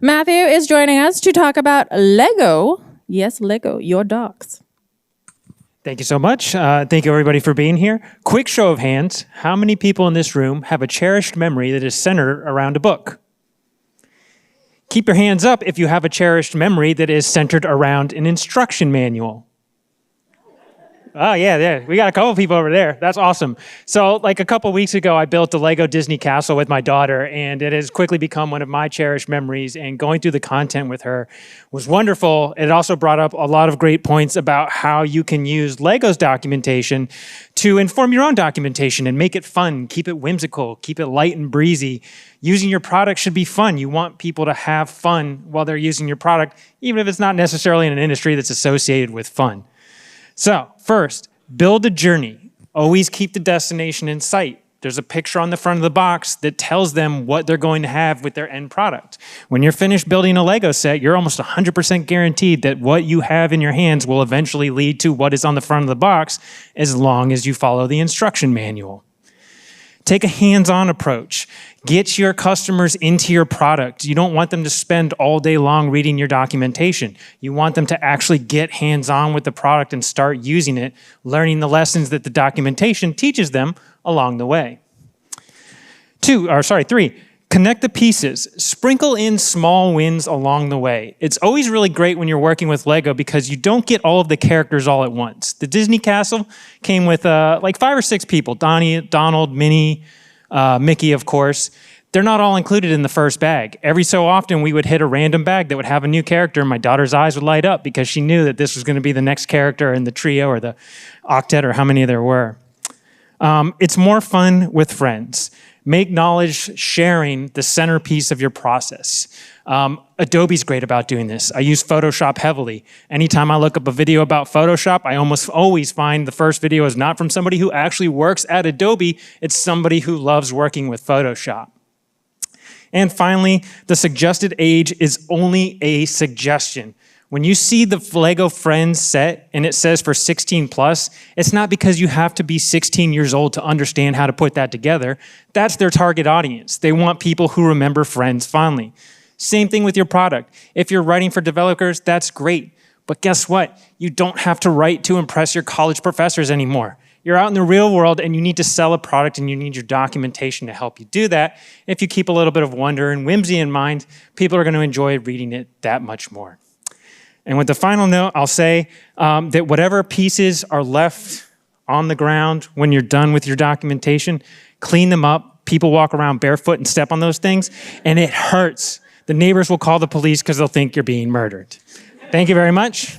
Matthew is joining us to talk about Lego. Yes, Lego, your dogs. Thank you so much. Thank you, everybody, for being here. Quick show of hands. How many people in this room have a cherished memory that is centered around a book? Keep your hands up if you have a cherished memory that is centered around an instruction manual. Oh, yeah. We got a couple people over there. That's awesome. So like a couple weeks ago, I built a Lego Disney castle with my daughter, and it has quickly become one of my cherished memories, and going through the content with her was wonderful. It also brought up a lot of great points about how you can use Lego's documentation to inform your own documentation and make it fun, keep it whimsical, keep it light and breezy. Using your product should be fun. You want people to have fun while they're using your product, even if it's not necessarily in an industry that's associated with fun. So first, build a journey. Always keep the destination in sight. There's a picture on the front of the box that tells them what they're going to have with their end product. When you're finished building a Lego set, you're almost 100% guaranteed that what you have in your hands will eventually lead to what is on the front of the box, as long as you follow the instruction manual. Take a hands-on approach. Get your customers into your product. You don't want them to spend all day long reading your documentation. You want them to actually get hands-on with the product and start using it, learning the lessons that the documentation teaches them along the way. 3, connect the pieces. Sprinkle in small wins along the way. It's always really great when you're working with Lego because you don't get all of the characters all at once. The Disney castle came with like 5 or 6 people. Donnie, Donald, Minnie, Mickey, of course. They're not all included in the first bag. Every so often we would hit a random bag that would have a new character, and my daughter's eyes would light up because she knew that this was going to be the next character in the trio or the octet or how many there were. It's more fun with friends. Make knowledge sharing the centerpiece of your process. Adobe's great about doing this. I use Photoshop heavily. Anytime I look up a video about Photoshop, I almost always find the first video is not from somebody who actually works at Adobe, it's somebody who loves working with Photoshop. And finally, the suggested age is only a suggestion. When you see the Lego Friends set and it says for 16 plus, it's not because you have to be 16 years old to understand how to put that together. That's their target audience. They want people who remember Friends fondly. Same thing with your product. If you're writing for developers, that's great. But guess what? You don't have to write to impress your college professors anymore. You're out in the real world and you need to sell a product and you need your documentation to help you do that. If you keep a little bit of wonder and whimsy in mind, people are going to enjoy reading it that much more. And with the final note, I'll say that whatever pieces are left on the ground when you're done with your documentation, clean them up. People walk around barefoot and step on those things, and it hurts. The neighbors will call the police because they'll think you're being murdered. Thank you very much.